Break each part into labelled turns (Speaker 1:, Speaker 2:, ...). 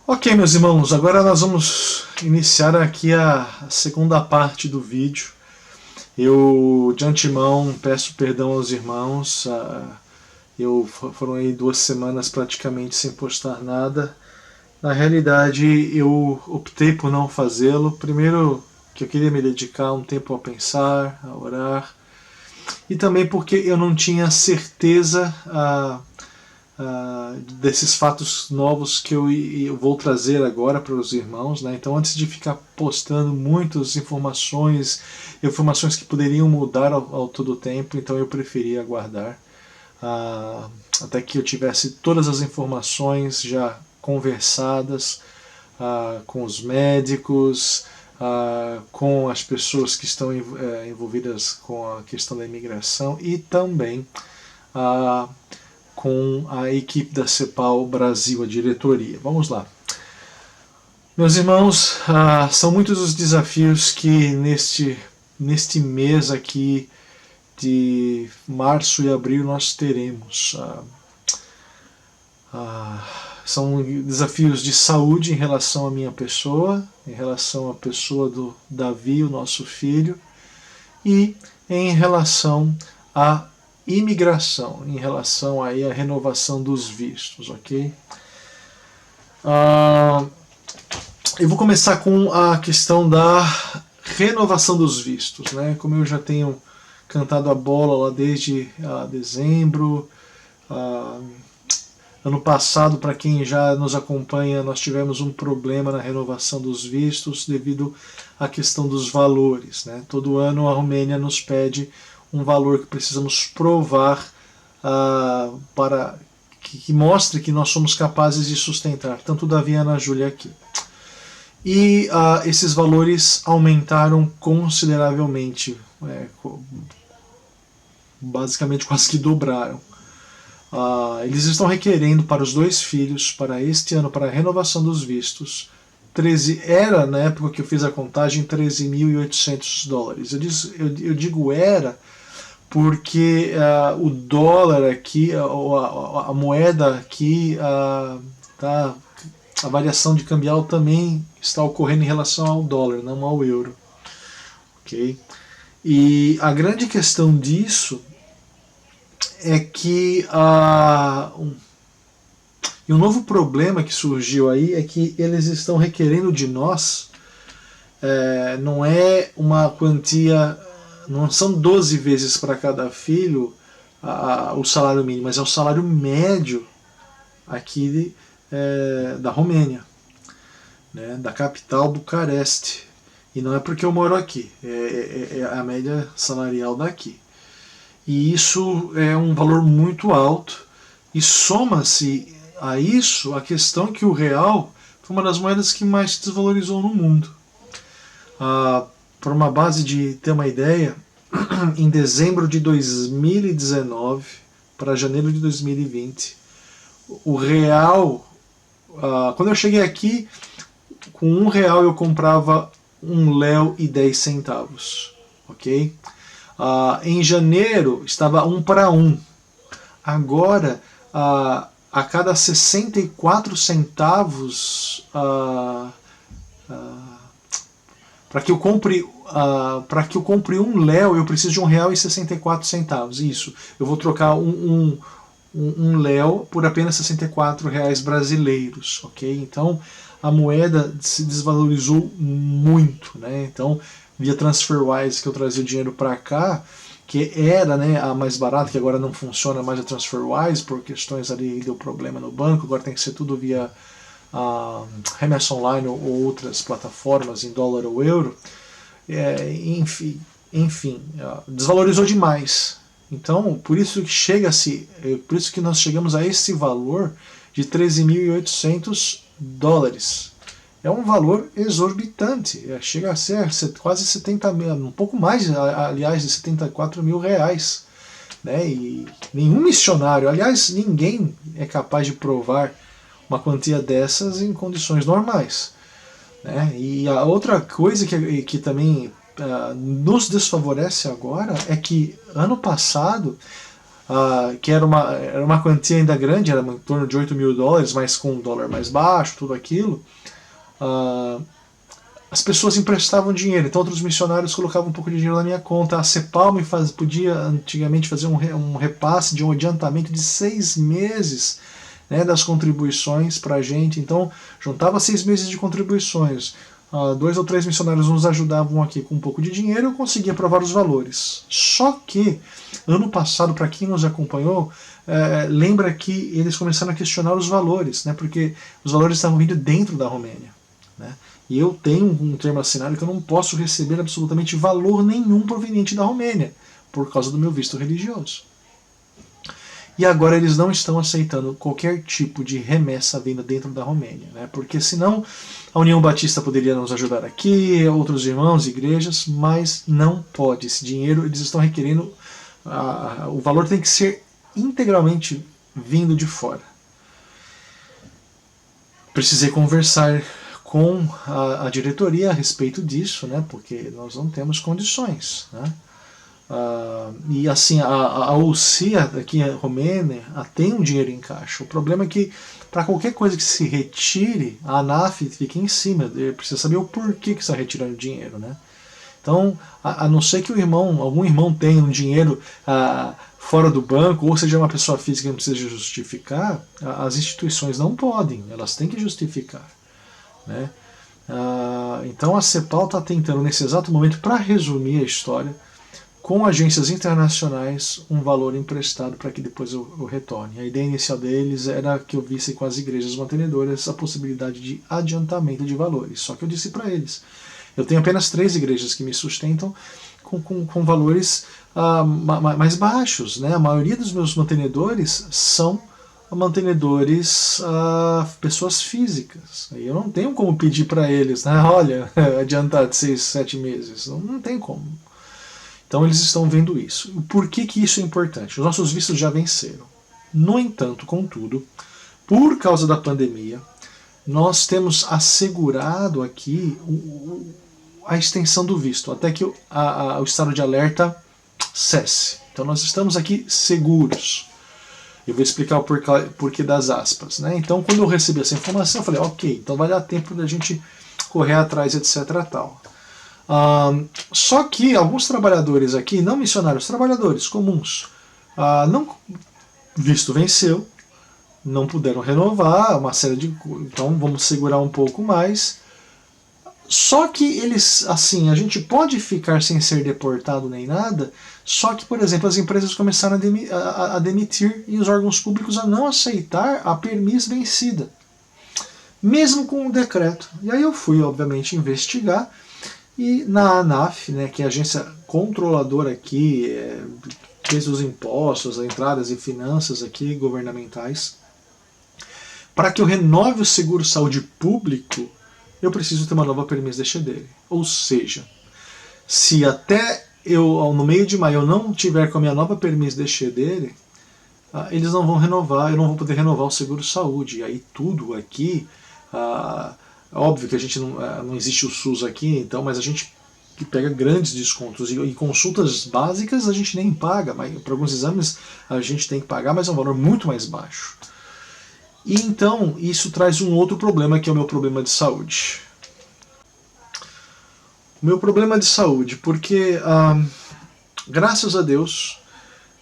Speaker 1: Ok, meus irmãos, agora nós vamos iniciar aqui a segunda parte do vídeo. Eu, de antemão, peço perdão aos irmãos. Foram aí 2 semanas praticamente sem postar nada. Na realidade, eu optei por não fazê-lo. Primeiro, que eu queria me dedicar um tempo a pensar, a orar. E também porque eu não tinha certeza desses fatos novos que eu vou trazer agora para os irmãos, né? Então, antes de ficar postando muitas informações que poderiam mudar ao todo o tempo, então eu preferi aguardar até que eu tivesse todas as informações já conversadas com os médicos, com as pessoas que estão envolvidas com a questão da imigração e também com a equipe da CEPAL Brasil, a diretoria. Vamos lá. Meus irmãos, são muitos os desafios que neste mês aqui de março e abril nós teremos. São desafios de saúde em relação à minha pessoa, em relação à pessoa do Davi, o nosso filho, e em relação à imigração, em relação aí à renovação dos vistos, ok? Eu vou começar com a questão da renovação dos vistos, né? Como eu já tenho cantado a bola lá desde dezembro, ano passado, para quem já nos acompanha, nós tivemos um problema na renovação dos vistos devido à questão dos valores, né? Todo ano a Romênia nos pede um valor que precisamos provar para que mostre que nós somos capazes de sustentar, tanto o Davi e a Ana Júlia aqui. E esses valores aumentaram consideravelmente, basicamente quase que dobraram. Eles estão requerendo para os 2 filhos, para este ano, para a renovação dos vistos, era, na época que eu fiz a contagem, $13.800. Eu digo era porque o dólar aqui, a moeda aqui, a variação de cambial também está ocorrendo em relação ao dólar, não ao euro. Okay? E a grande questão disso é que e um novo problema que surgiu aí é que eles estão requerendo de nós, não é uma quantia, não são 12 vezes para cada filho o salário mínimo, mas é o salário médio aqui da Romênia, né, da capital Bucareste. E não é porque eu moro aqui, é a média salarial daqui. E isso é um valor muito alto, e soma-se a isso a questão que o real foi uma das moedas que mais se desvalorizou no mundo. Por uma base de ter uma ideia, em dezembro de 2019 para janeiro de 2020, o real, quando eu cheguei aqui, com R$1 eu comprava $1,10, ok? Em janeiro estava 1 para 1. Agora, a cada 64 centavos, para que eu compre $1, eu preciso de R$1,64. Isso, eu vou trocar um léo por apenas R$64 brasileiros, ok? Então a moeda se desvalorizou muito, né? Então, via TransferWise que eu trazia o dinheiro para cá, que era, né, a mais barata, que agora não funciona mais a TransferWise por questões ali, deu problema no banco, agora tem que ser tudo via Remessa Online ou outras plataformas em dólar ou euro. Enfim, desvalorizou demais. Então, por isso que nós chegamos a esse valor de $13.800. É um valor exorbitante, chega a ser quase 70 mil, um pouco mais, aliás, de R$74 mil, né? E nenhum missionário, aliás, ninguém é capaz de provar uma quantia dessas em condições normais. né? E a outra coisa que também nos desfavorece agora é que ano passado, que era uma quantia ainda grande, era em torno de $8.000, mas com um dólar mais baixo, tudo aquilo, as pessoas emprestavam dinheiro, então outros missionários colocavam um pouco de dinheiro na minha conta. A CEPAL podia antigamente fazer um repasse de um adiantamento de 6 meses, né, das contribuições para a gente. Então juntava 6 meses de contribuições. 2 ou 3 missionários nos ajudavam aqui com um pouco de dinheiro, eu conseguia provar os valores. Só que ano passado, para quem nos acompanhou, lembra que eles começaram a questionar os valores, né, porque os valores estavam vindo dentro da Romênia, né? E eu tenho um termo assinado que eu não posso receber absolutamente valor nenhum proveniente da Romênia, por causa do meu visto religioso. E agora eles não estão aceitando qualquer tipo de remessa vinda dentro da Romênia, né? Porque senão a União Batista poderia nos ajudar aqui, outros irmãos, igrejas, mas não pode. Esse dinheiro eles estão requerendo, o valor tem que ser integralmente vindo de fora. Precisei conversar com a diretoria a respeito disso, né, porque nós não temos condições, né? E assim, a OCI aqui em Romênia tem um dinheiro em caixa. O problema é que para qualquer coisa que se retire, a ANAF fica em cima, precisa saber o porquê que está retirando dinheiro, né? Então, a não ser que algum irmão tenha um dinheiro fora do banco, ou seja, uma pessoa física que não precisa justificar, as instituições não podem, elas têm que justificar, né? Então a CEPAL está tentando, nesse exato momento, para resumir a história, com agências internacionais, um valor emprestado para que depois eu retorne. A ideia inicial deles era que eu visse com as igrejas mantenedoras a possibilidade de adiantamento de valores. Só que eu disse para eles, eu tenho apenas 3 igrejas que me sustentam com valores mais baixos, né? A maioria dos meus mantenedores são mantenedores, pessoas físicas. Eu não tenho como pedir para eles, né, olha, adiantar de 6, 7 meses. Não tem como. Então eles estão vendo isso. Por que isso é importante? Os nossos vistos já venceram. No entanto, contudo, por causa da pandemia, nós temos assegurado aqui a extensão do visto, até que o estado de alerta cesse. Então nós estamos aqui seguros. Eu vou explicar o porquê das aspas, né? Então, quando eu recebi essa informação, eu falei, ok, então vai dar tempo da gente correr atrás, etc. Tal. Só que alguns trabalhadores aqui, não missionários, trabalhadores comuns, visto venceu, não puderam renovar, uma série de... Então, vamos segurar um pouco mais. Só que eles, assim, a gente pode ficar sem ser deportado nem nada, só que, por exemplo, as empresas começaram a demitir e os órgãos públicos a não aceitar a permis vencida, mesmo com o decreto. E aí eu fui, obviamente, investigar, e na ANAF, né, que é a agência controladora aqui, fez os impostos, as entradas e finanças aqui governamentais, para que eu renove o seguro-saúde público, eu preciso ter uma nova permis DXD. Ou seja, se até no meio de maio, eu não tiver com a minha nova permis DXD, eles não vão renovar, eu não vou poder renovar o seguro-saúde. E aí tudo aqui, óbvio que a gente não existe o SUS aqui, então, mas a gente pega grandes descontos. E consultas básicas a gente nem paga, mas para alguns exames a gente tem que pagar, mas é um valor muito mais baixo. E então, isso traz um outro problema, que é o meu problema de saúde. O meu problema de saúde, porque, graças a Deus,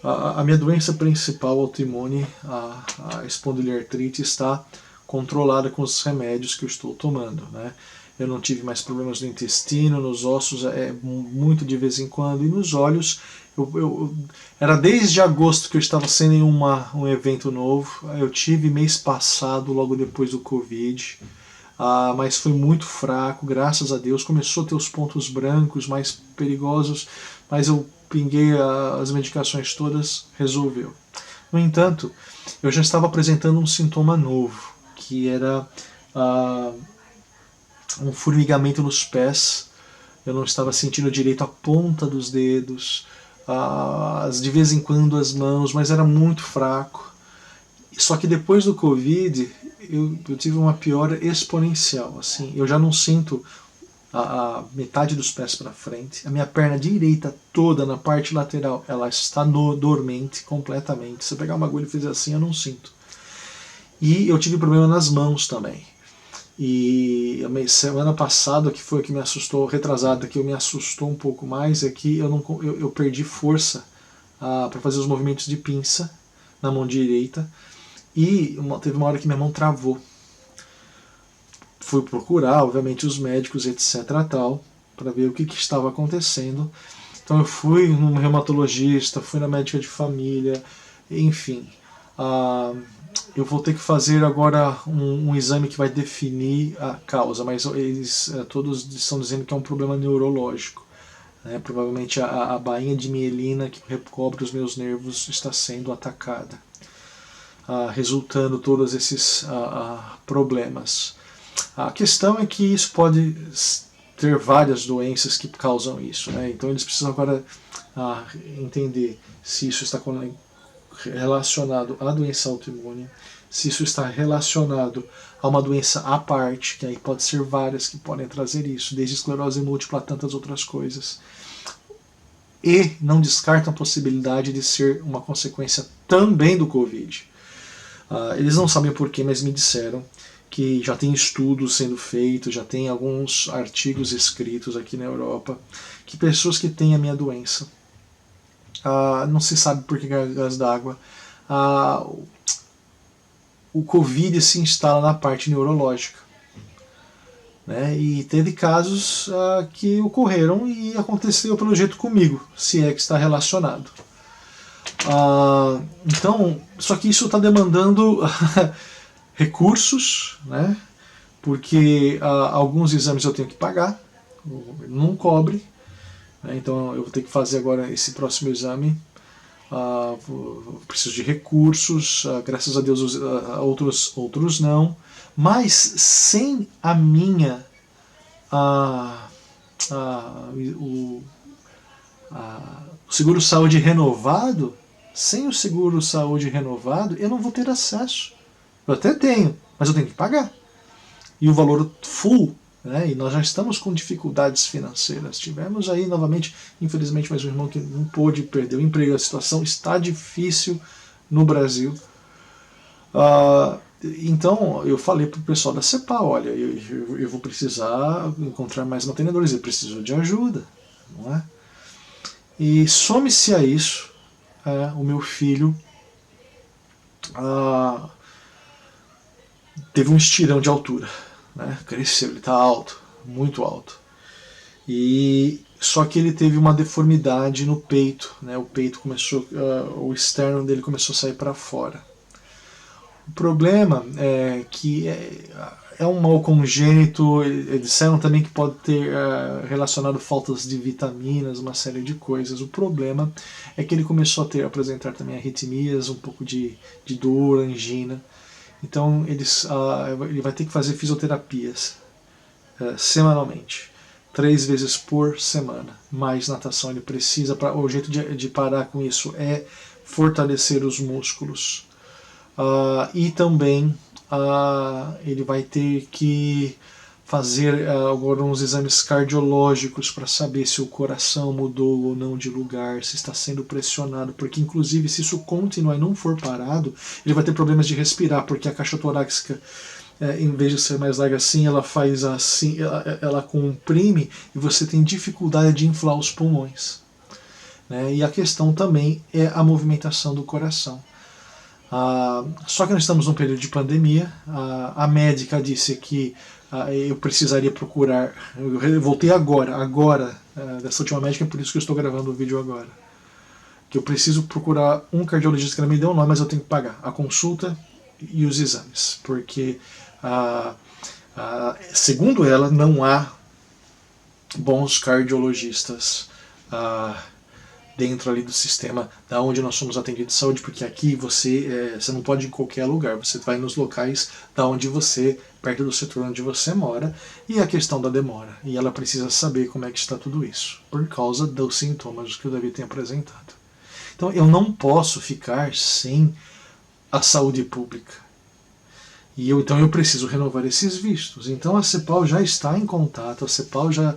Speaker 1: a minha doença principal, autoimune, a espondiliartrite, está controlada com os remédios que eu estou tomando, né? Eu não tive mais problemas no intestino, nos ossos, muito de vez em quando, e nos olhos, era desde agosto que eu estava sem um evento novo. Eu tive mês passado, logo depois do Covid, mas foi muito fraco, graças a Deus. Começou a ter os pontos brancos mais perigosos, mas eu pinguei as medicações todas, resolveu. No entanto, eu já estava apresentando um sintoma novo, que era um formigamento nos pés. Eu não estava sentindo direito a ponta dos dedos, de vez em quando as mãos, mas era muito fraco. Só que depois do Covid, eu tive uma piora exponencial. Assim, eu já não sinto a metade dos pés para frente. A minha perna direita toda na parte lateral, ela está dormente completamente. Se eu pegar uma agulha e fizer assim, eu não sinto. E eu tive problema nas mãos também. E a semana passada, que foi o que me assustou, retrasada, que me assustou um pouco mais, é que eu perdi força para fazer os movimentos de pinça na mão direita. E teve uma hora que minha mão travou. Fui procurar, obviamente, os médicos, etc. tal, para ver o que estava acontecendo. Então eu fui num reumatologista, fui na médica de família, enfim. Eu vou ter que fazer agora um exame que vai definir a causa, mas eles todos estão dizendo que é um problema neurológico. Né? Provavelmente a bainha de mielina que recobre os meus nervos está sendo atacada, resultando todos esses problemas. A questão é que isso pode ter várias doenças que causam isso, né? Então eles precisam agora entender se isso está relacionado à doença autoimune, se isso está relacionado a uma doença à parte, que aí pode ser várias que podem trazer isso, desde esclerose múltipla a tantas outras coisas. E não descartam a possibilidade de ser uma consequência também do Covid. Eles não sabem porquê, mas me disseram que já tem estudos sendo feitos, já tem alguns artigos escritos aqui na Europa, que pessoas que têm a minha doença, não se sabe por que gás d'água, o Covid se instala na parte neurológica. Né? E teve casos que ocorreram e aconteceu pelo jeito comigo, se é que está relacionado. Então, só que isso está demandando recursos, né? Porque alguns exames eu tenho que pagar, não cobre, né? Então eu vou ter que fazer agora esse próximo exame. Preciso de recursos, graças a Deus outros não, mas sem a minha o seguro-saúde renovado, sem o seguro-saúde renovado, eu não vou ter acesso. Eu até tenho, mas eu tenho que pagar. E o valor full, né? E nós já estamos com dificuldades financeiras. Tivemos aí novamente, infelizmente, mais um irmão que não pôde perder o emprego. A situação está difícil no Brasil. Então eu falei para o pessoal da CEPAL, olha, eu vou precisar encontrar mais mantenedores, eu preciso de ajuda, não é? E some-se a isso, o meu filho teve um estirão de altura, né? Cresceu, ele está alto, muito alto. Só que ele teve uma deformidade no peito, né? O peito começou, o externo dele começou a sair para fora. O problema é que é um mal congênito. Eles disseram também que pode ter relacionado faltas de vitaminas, uma série de coisas. O problema é que ele começou a apresentar também arritmias, um pouco de dor, angina. Então ele vai ter que fazer fisioterapias semanalmente, 3 vezes por semana. Mais natação ele precisa. O jeito de parar com isso é fortalecer os músculos. E também ele vai ter que fazer agora uns exames cardiológicos para saber se o coração mudou ou não de lugar, se está sendo pressionado, porque inclusive se isso continuar e não for parado, ele vai ter problemas de respirar, porque a caixa torácica, em vez de ser mais larga assim, ela faz assim, ela comprime e você tem dificuldade de inflar os pulmões. Né? E a questão também é a movimentação do coração. Só que nós estamos num período de pandemia. A médica disse que eu precisaria procurar. Eu voltei agora dessa última médica, por isso que eu estou gravando o vídeo agora. Que eu preciso procurar um cardiologista que ela me deu um nome, mas eu tenho que pagar a consulta e os exames, porque segundo ela não há bons cardiologistas dentro ali do sistema da onde nós somos atendidos de saúde, porque aqui você não pode ir em qualquer lugar, você vai nos locais da onde você, perto do setor onde você mora, e a questão da demora, e ela precisa saber como é que está tudo isso, por causa dos sintomas que o Davi tem apresentado. Então eu não posso ficar sem a saúde pública. E então eu preciso renovar esses vistos. Então a CEPAL já está em contato, a CEPAL já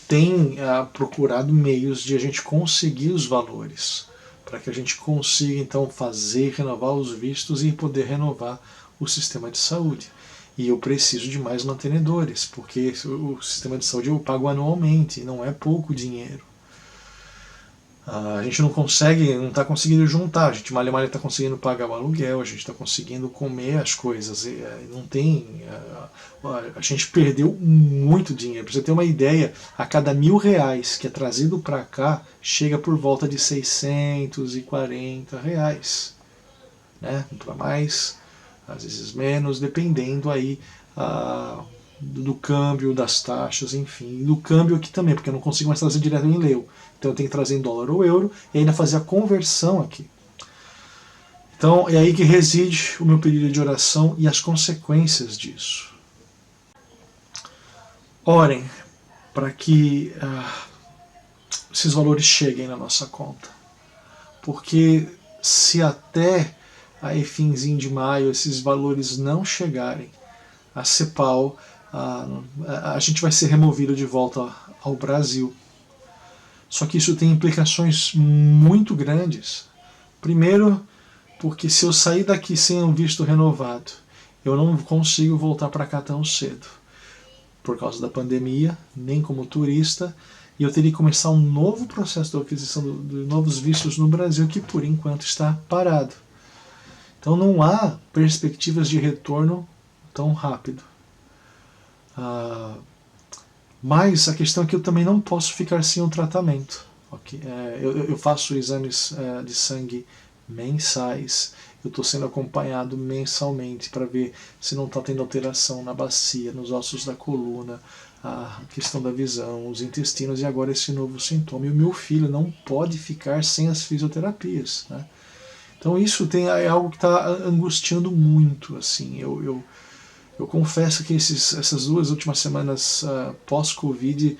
Speaker 1: tem procurado meios de a gente conseguir os valores, para que a gente consiga então renovar os vistos e poder renovar o sistema de saúde. E eu preciso de mais mantenedores, porque o sistema de saúde eu pago anualmente, não é pouco dinheiro. A gente não está conseguindo juntar, a gente mal está conseguindo pagar o aluguel, a gente está conseguindo comer as coisas, não tem, a gente perdeu muito dinheiro. Para você ter uma ideia, a cada R$ 1.000 que é trazido para cá, chega por volta de R$ 640, né? Para mais, às vezes menos, dependendo aí do câmbio, das taxas, enfim, do câmbio aqui também, porque eu não consigo mais trazer direto em leu. Então eu tenho que trazer em dólar ou euro e ainda fazer a conversão aqui. Então é aí que reside o meu pedido de oração e as consequências disso. Orem para que esses valores cheguem na nossa conta. Porque se até aí finzinho de maio esses valores não chegarem, a CEPAL, a gente vai ser removido de volta ao Brasil. Só que isso tem implicações muito grandes. Primeiro, porque se eu sair daqui sem um visto renovado, eu não consigo voltar para cá tão cedo, por causa da pandemia, nem como turista, e eu teria que começar um novo processo de aquisição de novos vistos no Brasil, que por enquanto está parado. Então não há perspectivas de retorno tão rápido. Mas a questão é que eu também não posso ficar sem um tratamento. Okay? Eu faço exames de sangue mensais, eu estou sendo acompanhado mensalmente para ver se não está tendo alteração na bacia, nos ossos da coluna, a questão da visão, os intestinos e agora esse novo sintoma. E o meu filho não pode ficar sem as fisioterapias. Né? Então isso é algo que está angustiando muito. Assim, eu confesso que essas 2 últimas semanas pós-Covid,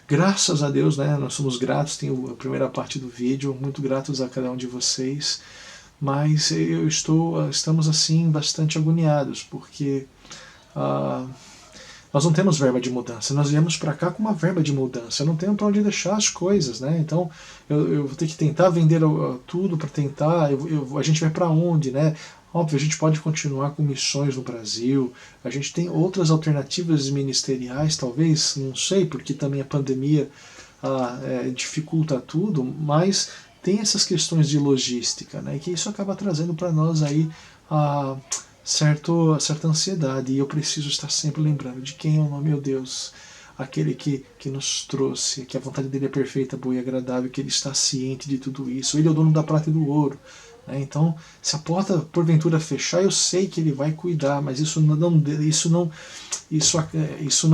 Speaker 1: graças a Deus, né, nós somos gratos, tem a primeira parte do vídeo, muito gratos a cada um de vocês, mas estamos assim bastante agoniados, porque nós não temos verba de mudança, nós viemos para cá com uma verba de mudança, eu não tenho para onde deixar as coisas, né? Então eu vou ter que tentar vender tudo para tentar, a gente vai para onde, né? Óbvio, a gente pode continuar com missões no Brasil, a gente tem outras alternativas ministeriais, talvez, não sei, porque também a pandemia dificulta tudo, mas tem essas questões de logística, né, que isso acaba trazendo para nós aí certa ansiedade, e eu preciso estar sempre lembrando de quem é o nome, meu Deus, aquele que nos trouxe, que a vontade dele é perfeita, boa e agradável, que ele está ciente de tudo isso, ele é o dono da prata e do ouro. Então, se a porta porventura fechar, eu sei que ele vai cuidar, mas isso não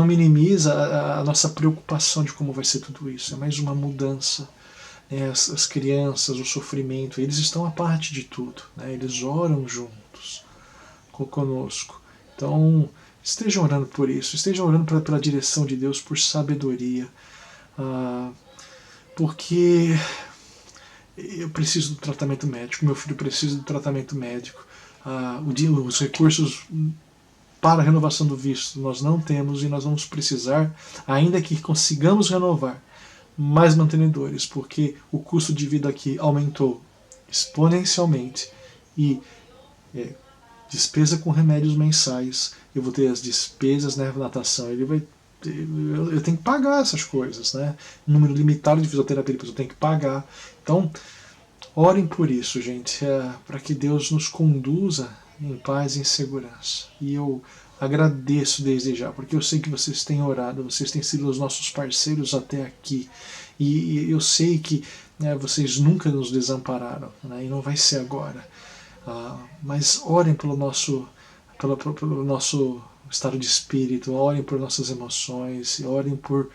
Speaker 1: minimiza a nossa preocupação de como vai ser tudo isso. É mais uma mudança. As crianças, o sofrimento, eles estão à parte de tudo. Né? Eles oram juntos conosco. Então, estejam orando por isso, estejam orando pela direção de Deus, por sabedoria, porque eu preciso do tratamento médico, meu filho precisa do tratamento médico, os recursos para a renovação do visto nós não temos e nós vamos precisar, ainda que consigamos renovar, mais mantenedores, porque o custo de vida aqui aumentou exponencialmente e despesa com remédios mensais, eu vou ter as despesas na natação, eu tenho que pagar essas coisas, né? Número limitado de fisioterapia, depois eu tenho que pagar. Então, orem por isso, gente, para que Deus nos conduza em paz e em segurança. E eu agradeço desde já, porque eu sei que vocês têm orado, vocês têm sido os nossos parceiros até aqui. E eu sei que vocês nunca nos desampararam, né? E não vai ser agora. Mas orem pelo nosso estado de espírito, orem por nossas emoções, orem por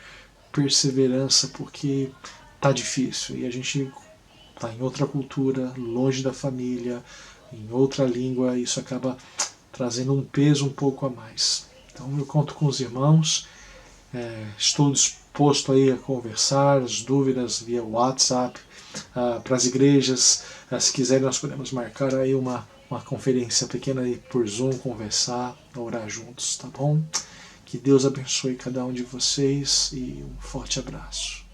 Speaker 1: perseverança, porque tá difícil e a gente tá em outra cultura, longe da família, em outra língua, e isso acaba trazendo um peso um pouco a mais. Então eu conto com os irmãos, estou disposto aí a conversar, as dúvidas via WhatsApp, para as igrejas, se quiserem nós podemos marcar aí uma uma conferência pequena aí por Zoom, conversar, orar juntos, tá bom? Que Deus abençoe cada um de vocês e um forte abraço.